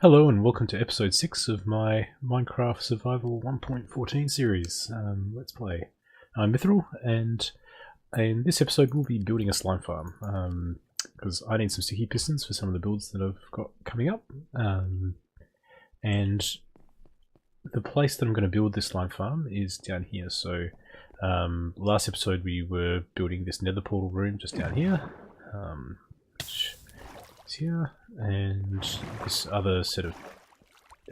Hello and welcome to episode 6 of my Minecraft Survival 1.14 series. Let's play. I'm Mithril, and in this episode we'll be building a slime farm, because I need some sticky pistons for some of the builds that I've got coming up. And the place that I'm going to build this slime farm is down here. So last episode we were building this nether portal room just down here, which is here, and this other set of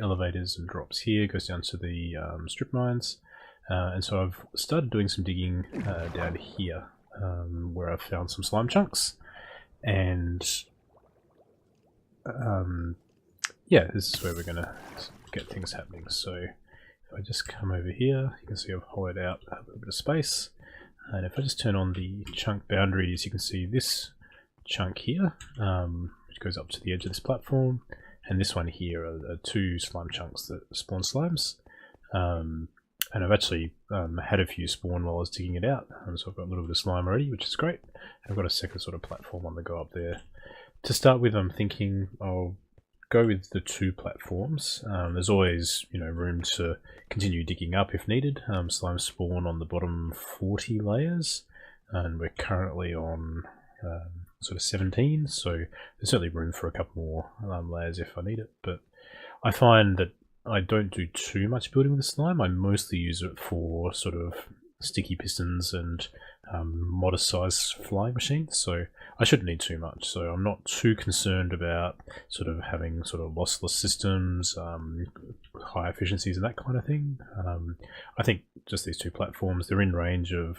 elevators and drops here goes down to the strip mines. And so I've started doing some digging down here, where I've found some slime chunks, and yeah, this is where we're gonna get things happening. So if I just come over here, you can see I've hollowed out a little bit of space, and if I just turn on the chunk boundaries, you can see this chunk here, which goes up to the edge of this platform, and this one here are two slime chunks that spawn slimes. And I've actually had a few spawn while I was digging it out, so I've got a little bit of slime already, which is great. I've got a second sort of platform on the go up there. To start with, I'm thinking I'll go with the two platforms. There's always, room to continue digging up if needed. Slime spawn on the bottom 40 layers, and we're currently on sort of 17, so there's certainly room for a couple more layers if I need it. But I find that I don't do too much building with the slime. I mostly use it for sort of sticky pistons and modest size flying machines, so I shouldn't need too much. So I'm not too concerned about sort of having sort of lossless systems, high efficiencies and that kind of thing. I think just these two platforms, they're in range of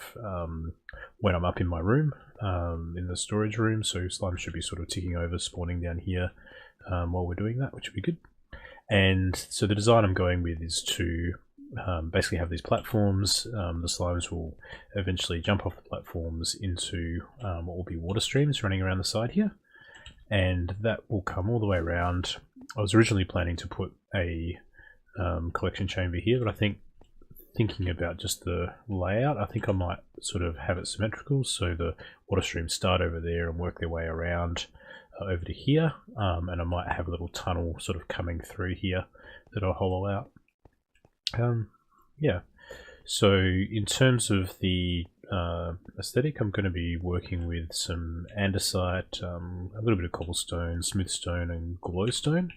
when I'm up in my room, in the storage room, so slime should be sort of ticking over, spawning down here while we're doing that, which would be good. And so the design I'm going with is to basically have these platforms. The slimes will eventually jump off the platforms into what will be water streams running around the side here, and that will come all the way around. I was originally planning to put a collection chamber here, but I think thinking about just the layout, I think I might sort of have it symmetrical, so the water streams start over there and work their way around over to here, and I might have a little tunnel sort of coming through here that I'll hollow out. Yeah, so in terms of the aesthetic, I'm going to be working with some andesite, a little bit of cobblestone, smooth stone and glowstone.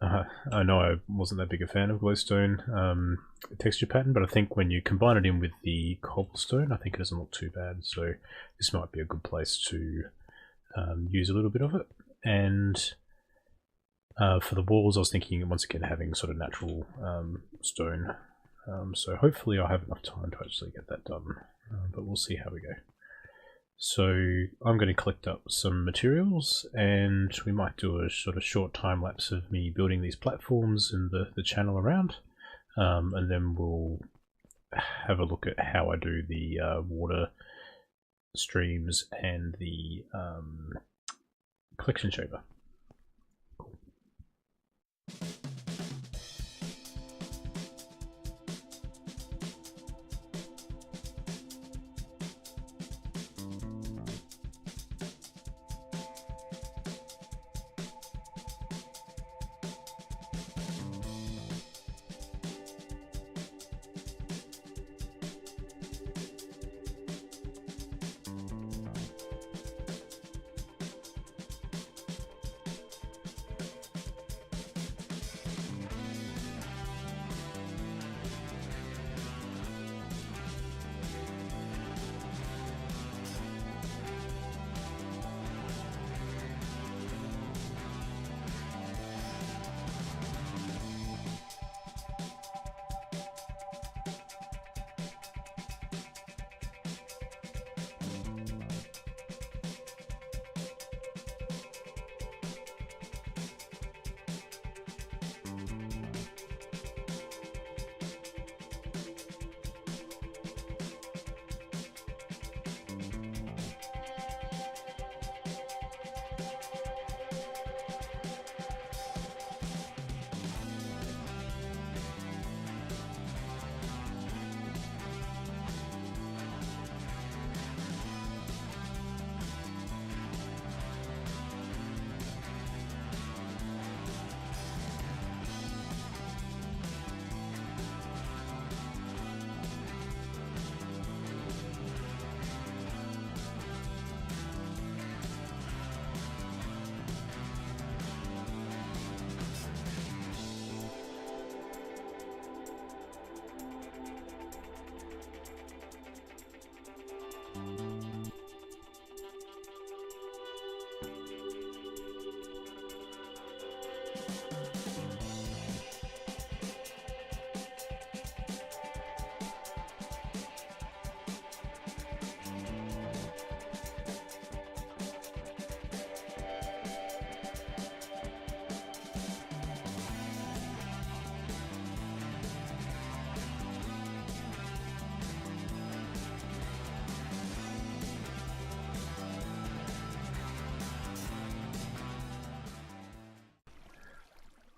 I know I wasn't that big a fan of glowstone texture pattern, but I think when you combine it in with the cobblestone, I think it doesn't look too bad, so this might be a good place to use a little bit of it. And for the walls, I was thinking once again having sort of natural stone, so hopefully I'll have enough time to actually get that done, but we'll see how we go. So I'm going to collect up some materials, and we might do a sort of short time lapse of me building these platforms and the channel around, and then we'll have a look at how I do the water streams and the collection chamber. Cool.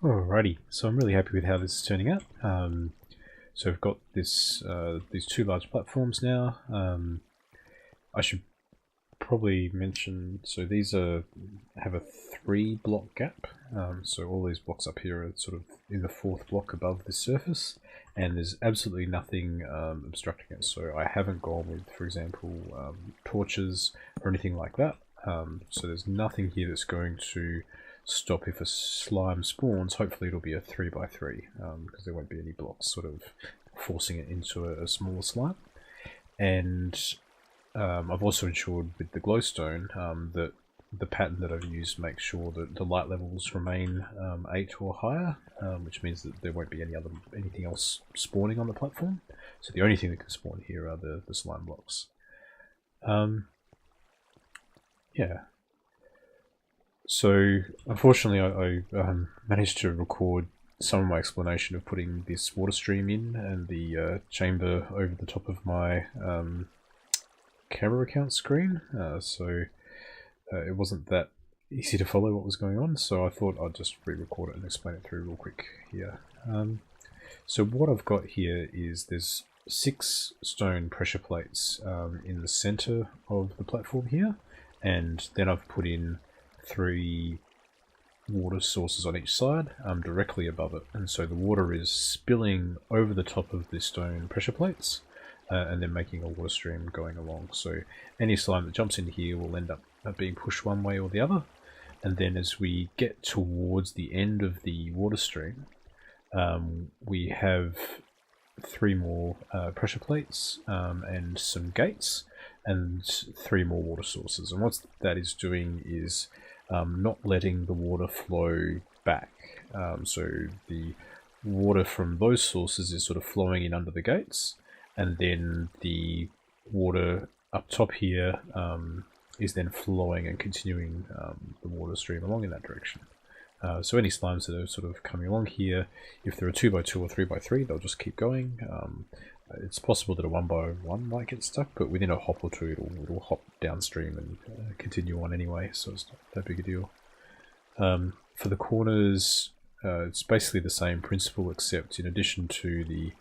Alrighty, so I'm really happy with how this is turning out. So we've got this these two large platforms now. I should probably mention, so these have a 3-block gap. So all these blocks up here are sort of in the 4th block above the surface, and there's absolutely nothing obstructing it. So I haven't gone with, for example, torches or anything like that. So there's nothing here that's going to stop if a slime spawns. Hopefully it'll be a 3x3 because there won't be any blocks sort of forcing it into a smaller slime. And I've also ensured with the glowstone that the pattern that I've used makes sure that the light levels remain 8 or higher, which means that there won't be anything else spawning on the platform. So the only thing that can spawn here are the slime blocks. Yeah. So unfortunately I managed to record some of my explanation of putting this water stream in and the chamber over the top of my camera account screen, so it wasn't that easy to follow what was going on, so I thought I'd just re-record it and explain it through real quick here. So what I've got here is there's 6 stone pressure plates in the center of the platform here, and then I've put in 3 water sources on each side directly above it, and so the water is spilling over the top of the stone pressure plates and then making a water stream going along. So any slime that jumps in here will end up being pushed one way or the other, and then as we get towards the end of the water stream we have 3 more pressure plates and some gates and 3 more water sources, and what that is doing is not letting the water flow back. So the water from those sources is sort of flowing in under the gates, and then the water up top here is then flowing and continuing the water stream along in that direction. So any slimes that are sort of coming along here, if they're a 2x2 or 3x3, they'll just keep going. It's possible that a 1x1 might get stuck, but within a hop or two it'll hop downstream and continue on anyway, so it's not that big a deal. For the corners, it's basically the same principle, except in addition to the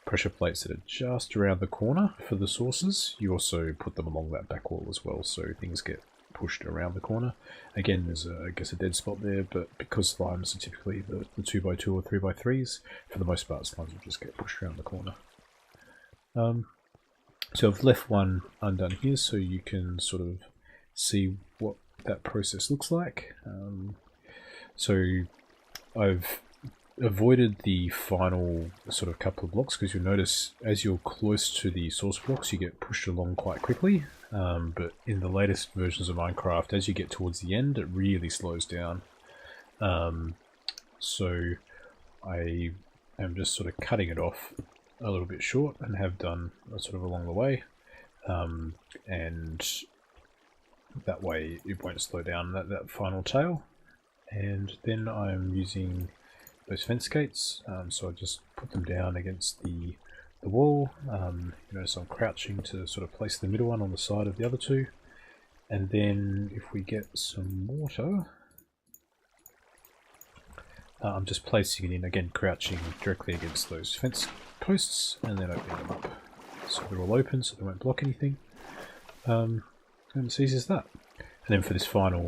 pressure plates that are just around the corner for the sources, you also put them along that back wall as well, so things get pushed around the corner. Again, there's I guess a dead spot there, but because slimes are typically the 2x2 or 3x3s, for the most part slimes will just get pushed around the corner. So I've left one undone here so you can sort of see what that process looks like. So I've avoided the final sort of couple of blocks, because you'll notice as you're close to the source blocks you get pushed along quite quickly, but in the latest versions of Minecraft, as you get towards the end, it really slows down. So I am just sort of cutting it off a little bit short, and have done sort of along the way, and that way it won't slow down that final tail. And then I'm using those fence gates, so I just put them down against the wall. You notice I'm crouching to sort of place the middle one on the side of the other 2, and then if we get some water, I'm just placing it in, again crouching directly against those fence posts, and then opening them up so they're all open so they won't block anything, and it's easy as that. And then for this final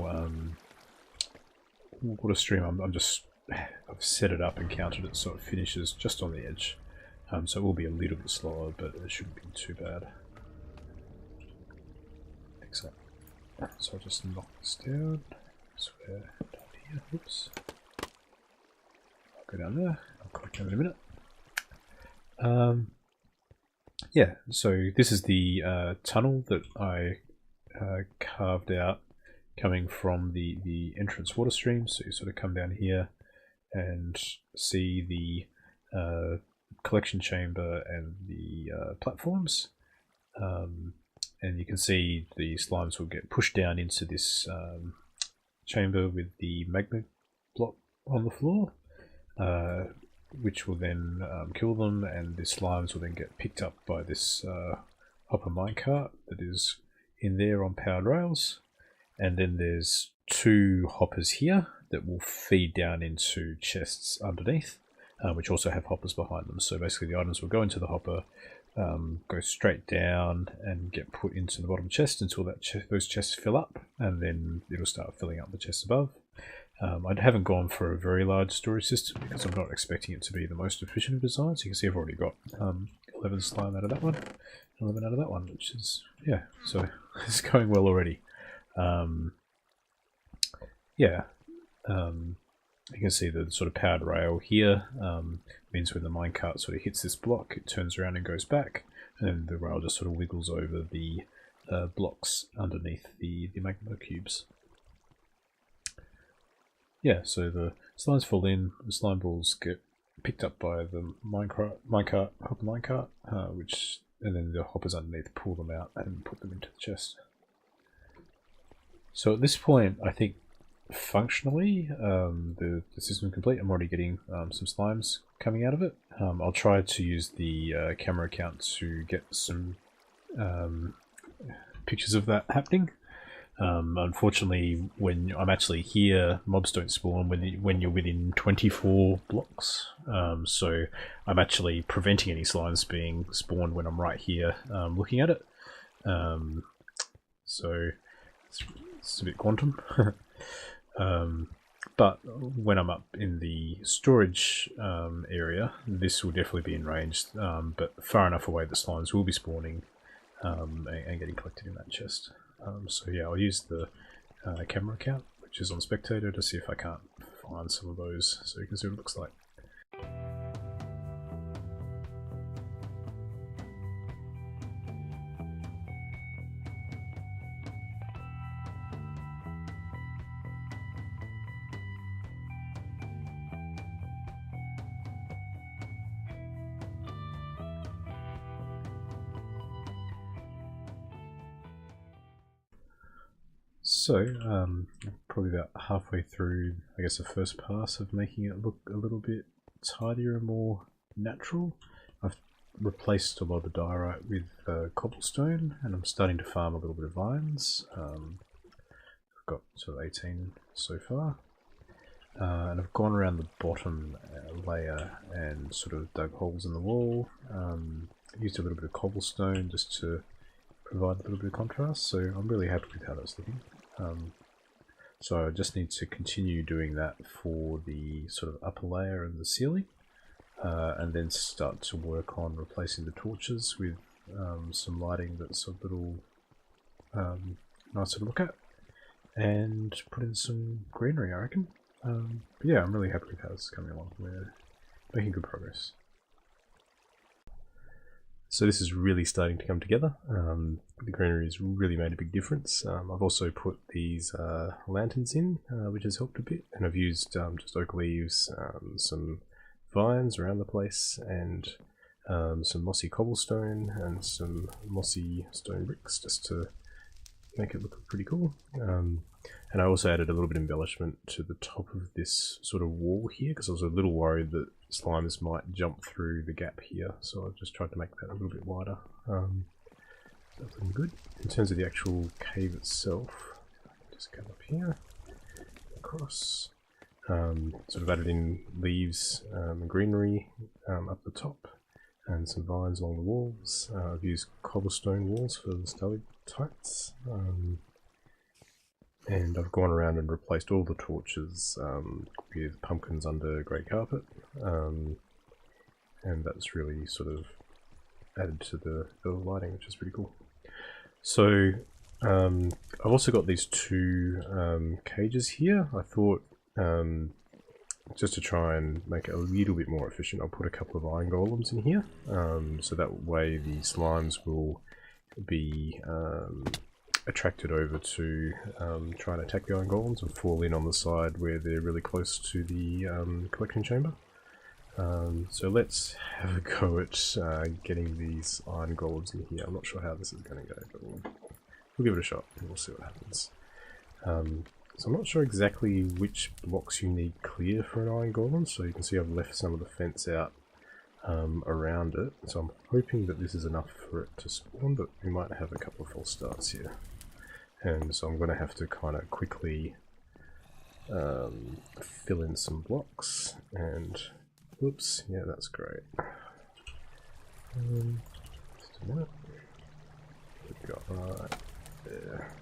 water stream, I've set it up and counted it so it finishes just on the edge, so it will be a little bit slower, but it shouldn't be too bad. I think so. So I'll just knock this down. So we're down here. Oops. I'll go down there. I'll click down in a minute. Yeah, so this is the tunnel that I carved out coming from the entrance water stream. So you sort of come down here, and see the collection chamber and the platforms. And you can see the slimes will get pushed down into this chamber with the magma block on the floor, which will then kill them, and the slimes will then get picked up by this hopper minecart that is in there on powered rails. And then there's 2 hoppers here that will feed down into chests underneath, which also have hoppers behind them. So basically the items will go into the hopper, go straight down and get put into the bottom chest until those chests fill up, and then it'll start filling up the chests above. I haven't gone for a very large storage system because I'm not expecting it to be the most efficient of designs. So you can see I've already got 11 slime out of that one, 11 out of that one, which is, yeah, so it's going well already. You can see the sort of powered rail here means when the minecart sort of hits this block, it turns around and goes back, and then the rail just sort of wiggles over the blocks underneath the magma cubes. Yeah, so the slimes fall in, the slime balls get picked up by the hopper minecart, and then the hoppers underneath pull them out and put them into the chest. So at this point, I think functionally the system is complete. I'm already getting some slimes coming out of it. I'll try to use the camera account to get some pictures of that happening. Unfortunately, when I'm actually here, mobs don't spawn when you're within 24 blocks. So I'm actually preventing any slimes being spawned when I'm right here looking at it. So it's a bit quantum. But when I'm up in the storage area, this will definitely be in range, but far enough away that slimes will be spawning and getting collected in that chest. So yeah, I'll use the camera account, which is on Spectator, to see if I can't find some of those so you can see what it looks like. So, probably about halfway through, I guess, the first pass of making it look a little bit tidier and more natural. I've replaced a lot of the diorite with cobblestone, and I'm starting to farm a little bit of vines. I've got sort of 18 so far. And I've gone around the bottom layer and sort of dug holes in the wall. Used a little bit of cobblestone just to provide a little bit of contrast, so I'm really happy with how that's looking. So I just need to continue doing that for the sort of upper layer and the ceiling, and then start to work on replacing the torches with some lighting that's a little nicer to look at, and put in some greenery, I reckon. But yeah, I'm really happy with how this is coming along. We're making good progress. So this is really starting to come together. The greenery has really made a big difference. I've also put these lanterns in, which has helped a bit, and I've used just oak leaves, some vines around the place, and some mossy cobblestone and some mossy stone bricks just to make it look pretty cool. And I also added a little bit of embellishment to the top of this sort of wall here, because I was a little worried that slimes might jump through the gap here, so I've just tried to make that a little bit wider. That's looking good. In terms of the actual cave itself, just come up here, across, sort of added in leaves and greenery up the top, and some vines along the walls. I've used cobblestone walls for the stalactites. And I've gone around and replaced all the torches with pumpkins under grey carpet, and that's really sort of added to the lighting, which is pretty cool. So I've also got these 2 cages here. I thought just to try and make it a little bit more efficient, I'll put a couple of iron golems in here, so that way the slimes will be attracted over to try and attack the iron golems and fall in on the side where they're really close to the collection chamber. So let's have a go at getting these iron golems in here. I'm not sure how this is going to go, but we'll give it a shot and we'll see what happens. So I'm not sure exactly which blocks you need clear for an iron golem, so you can see I've left some of the fence out around it. So I'm hoping that this is enough for it to spawn, but we might have a couple of false starts here. And so I'm going to have to kind of quickly fill in some blocks, and oops, yeah, that's great. Just a minute. We've got right there.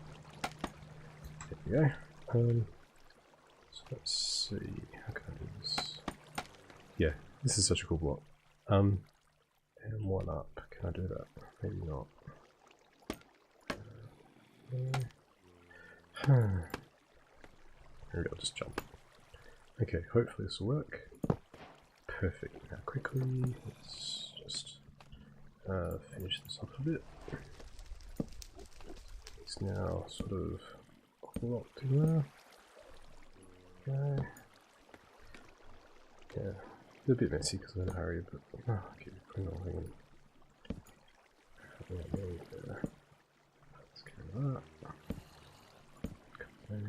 There we go. So let's see. How can I do this? Yeah, this is such a cool block. And one up. Can I do that? Maybe not. Maybe I'll just jump. Okay, hopefully this will work. Perfect. Now quickly, let's just finish this off a bit. It's now sort of locked in there. Okay. Yeah, it's a bit messy because I'm in a hurry, but keep putting all in. Let's get that. Okay.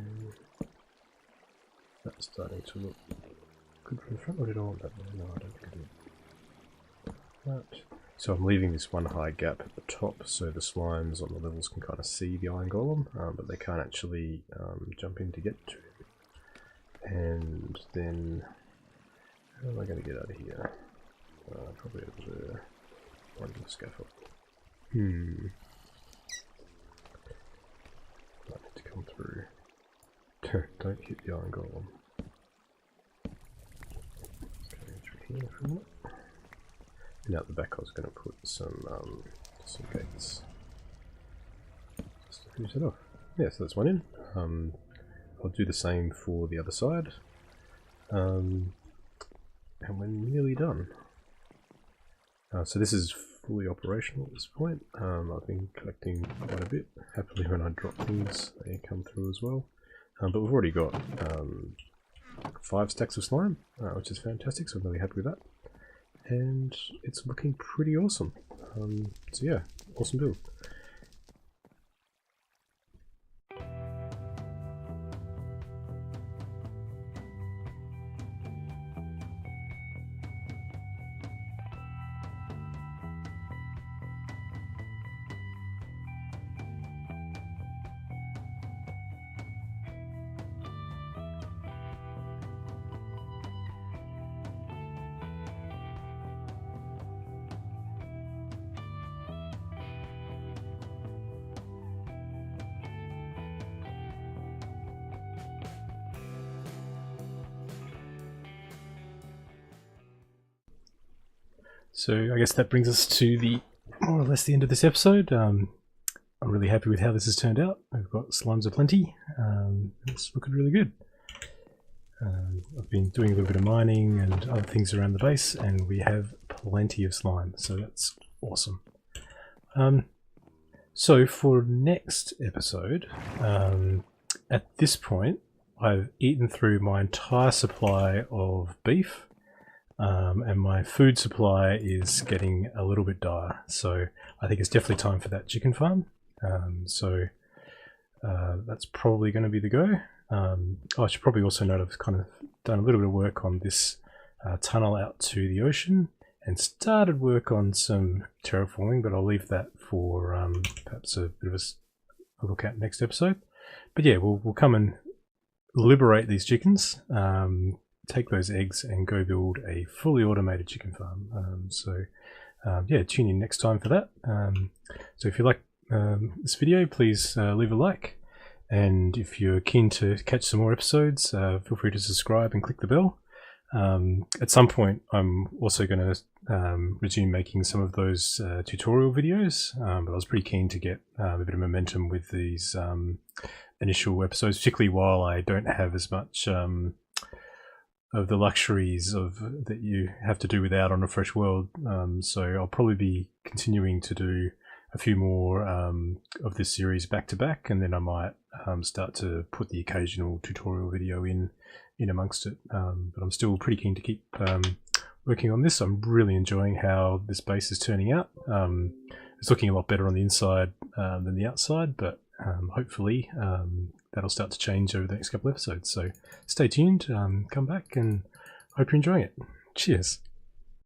That's starting to look good from the front. Or did I want that there? No, I don't think I did. That. So I'm leaving this one high gap at the top so the slimes on the levels can kind of see the iron golem, but they can't actually jump in to get to it. And then, how am I going to get out of here? Probably over there. On the scaffold. Might need to come through. Don't hit the iron golem. Going through here for a minute. And out the back I was going to put some gates. Just to finish it off. Yeah, so that's one in. I'll do the same for the other side. And we're nearly done. So this is fully operational at this point. I've been collecting quite a bit. Happily when I drop things, they come through as well. But we've already got 5 stacks of slime, which is fantastic, so I'm really happy with that. And it's looking pretty awesome. So yeah, awesome build. So I guess that brings us to the more or less the end of this episode. I'm really happy with how this has turned out. We've got slimes aplenty. It's looking really good. I've been doing a little bit of mining and other things around the base, and we have plenty of slime, so that's awesome. So for next episode, at this point, I've eaten through my entire supply of beef. And my food supply is getting a little bit dire, so I think it's definitely time for that chicken farm. That's probably going to be the go. I should probably also note I've kind of done a little bit of work on this tunnel out to the ocean and started work on some terraforming, but I'll leave that for perhaps a bit of a look at next episode. But yeah, we'll come and liberate these chickens. Take those eggs and go build a fully automated chicken farm. Yeah, tune in next time for that. So if you like this video, please leave a like, and if you're keen to catch some more episodes, feel free to subscribe and click the bell. At some point I'm also going to resume making some of those tutorial videos, but I was pretty keen to get a bit of momentum with these initial episodes, particularly while I don't have as much of the luxuries that you have to do without on a fresh world. So I'll probably be continuing to do a few more of this series back to back, and then I might start to put the occasional tutorial video in amongst it. But I'm still pretty keen to keep working on this. I'm really enjoying how this base is turning out. It's looking a lot better on the inside than the outside, but hopefully that'll start to change over the next couple of episodes. So stay tuned, come back, and hope you're enjoying it. Cheers.